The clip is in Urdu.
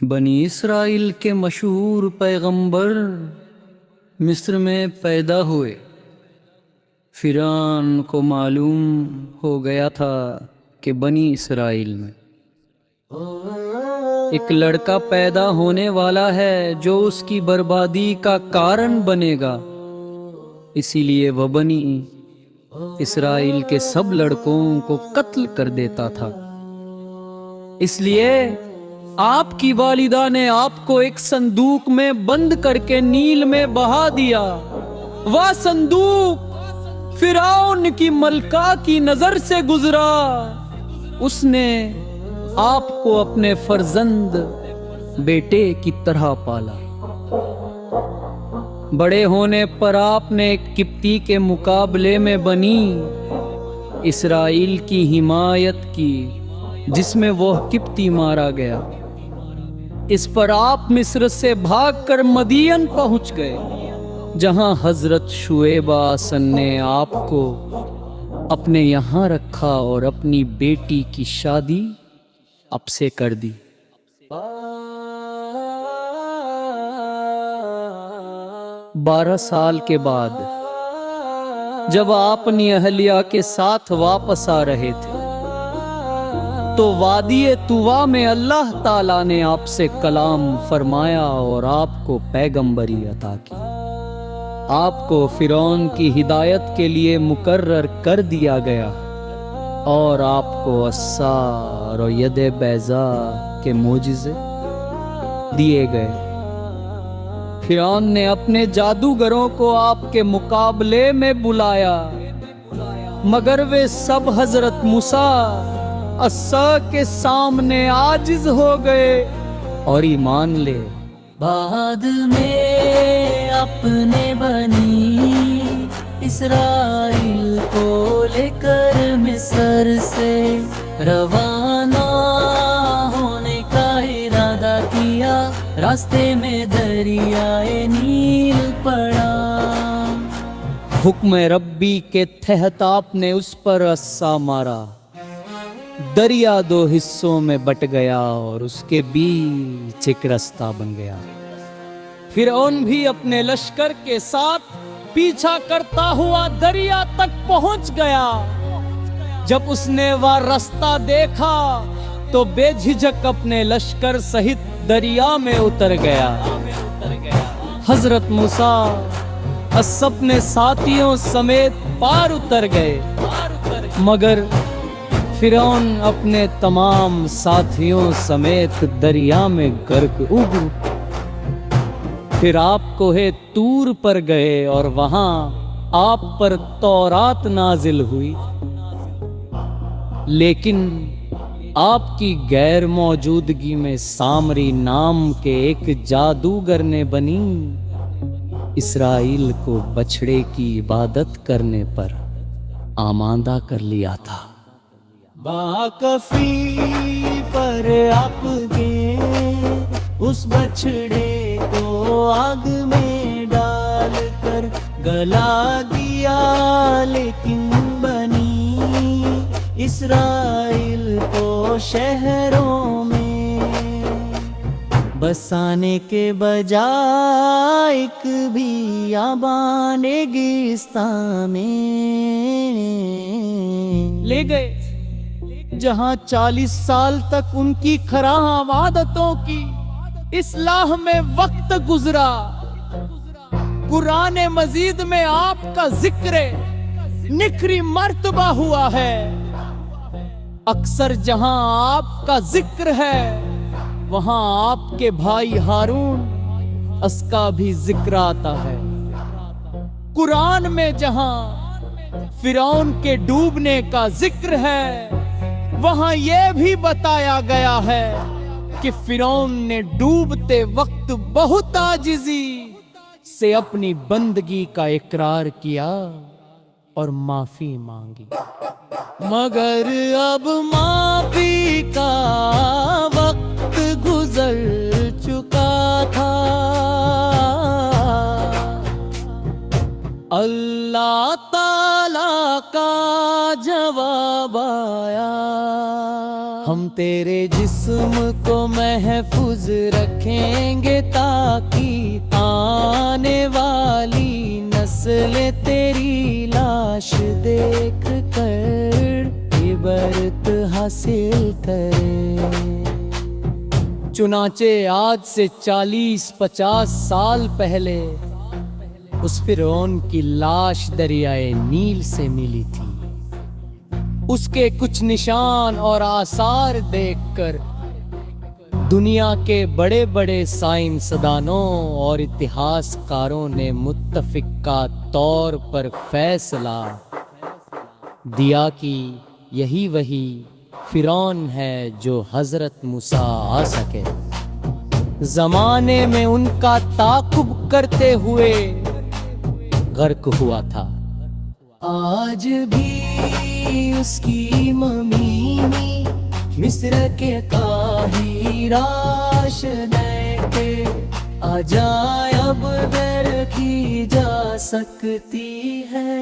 بنی اسرائیل کے مشہور پیغمبر مصر میں پیدا ہوئے۔ فرعون کو معلوم ہو گیا تھا کہ بنی اسرائیل میں ایک لڑکا پیدا ہونے والا ہے جو اس کی بربادی کا کارن بنے گا، اسی لیے وہ بنی اسرائیل کے سب لڑکوں کو قتل کر دیتا تھا۔ اس لیے آپ کی والدہ نے آپ کو ایک صندوق میں بند کر کے نیل میں بہا دیا۔ وہ صندوق فرعون کی ملکہ کی نظر سے گزرا۔ اس نے آپ کو اپنے فرزند بیٹے کی طرح پالا۔ بڑے ہونے پر آپ نے ایک قبطی کے مقابلے میں بنی اسرائیل کی حمایت کی، جس میں وہ قبطی مارا گیا۔ اس پر آپ مصر سے بھاگ کر مدین پہنچ گئے، جہاں حضرت شعیب آسن نے آپ کو اپنے یہاں رکھا اور اپنی بیٹی کی شادی آپ سے کر دی۔ 12 سال کے بعد جب آپ اپنی اہلیہ کے ساتھ واپس آ رہے تھے تو وادی طوا میں اللہ تعالیٰ نے آپ سے کلام فرمایا اور آپ کو پیغمبری عطا کی۔ آپ کو فرعون کی ہدایت کے لیے مقرر کر دیا گیا اور آپ کو عصا اور ید بیضاء کے معجزے دیے گئے۔ فرعون نے اپنے جادوگروں کو آپ کے مقابلے میں بلایا، مگر وہ سب حضرت موسیٰ عصا کے سامنے عاجز ہو گئے اور ایمان لے۔ بعد میں اپنے بنی اسرائیل کو لے کر مصر سے روانہ ہونے کا ارادہ کیا۔ راستے میں دریائے نیل پڑا۔ حکم ربی کے تحت آپ نے اس پر عصا مارا، دریا 2 حصوں میں بٹ گیا اور اس کے بیچ ایک راستہ بن گیا۔ فرعون بھی اپنے لشکر کے ساتھ پیچھا کرتا ہوا دریا تک پہنچ گیا۔ جب اس نے وہ راستہ دیکھا تو بے جھجک اپنے لشکر سہت دریا میں اتر گیا۔ حضرت موسیٰ اپنے ساتھیوں سمیت پار اتر گئے، مگر فرعون اپنے تمام ساتھیوں سمیت دریا میں غرق ہو گیا۔ پھر آپ کوہ طور پر گئے اور وہاں آپ پر تورات نازل ہوئی، لیکن آپ کی غیر موجودگی میں سامری نام کے ایک جادوگر نے بنی اسرائیل کو بچھڑے کی عبادت کرنے پر آمادہ کر لیا تھا۔ باکفی پر آپ کے اس بچھڑے کو آگ میں ڈال کر گلا دیا، لیکن بنی اسرائیل کو شہروں میں بسانے کے بجائے ایک بھی آبان ریگستان میں لے گئے، جہاں 40 سال تک ان کی خراں عادتوں کی اصلاح میں وقت گزرا۔ قرآن مجید میں آپ کا ذکر نکھری مرتبہ ہوا ہے۔ اکثر جہاں آپ کا ذکر ہے وہاں آپ کے بھائی ہارون اس کا بھی ذکر آتا ہے۔ قرآن میں جہاں فرعون کے ڈوبنے کا ذکر ہے وہاں یہ بھی بتایا گیا ہے کہ فرعون نے ڈوبتے وقت بہت عاجزی سے اپنی بندگی کا اقرار کیا اور معافی مانگی، مگر اب معافی کا وقت گزر چکا تھا۔ اللہ تعالیٰ کا جواب آیا، ہم تیرے جسم کو کو محفوظ رکھیں گے تاکہ آنے والی نسل تیری لاش دیکھ کر عبرت حاصل کرے۔ چنانچہ آج سے 40-50 سال پہلے اس فرعون کی لاش دریائے نیل سے ملی تھی۔ اس کے کچھ نشان اور آثار دیکھ کر دنیا کے بڑے بڑے سائنسدانوں اور اتہاس کاروں نے متفقہ طور پر فیصلہ دیا کہ یہی وہی فرعون ہے جو حضرت موسیٰ آ سکے زمانے میں ان کا تعاقب کرتے ہوئے غرق ہوا تھا۔ آج بھی اس کی ممینی مصر کے قاہرہ شہر کے عجائب دیکھی جا سکتی ہے۔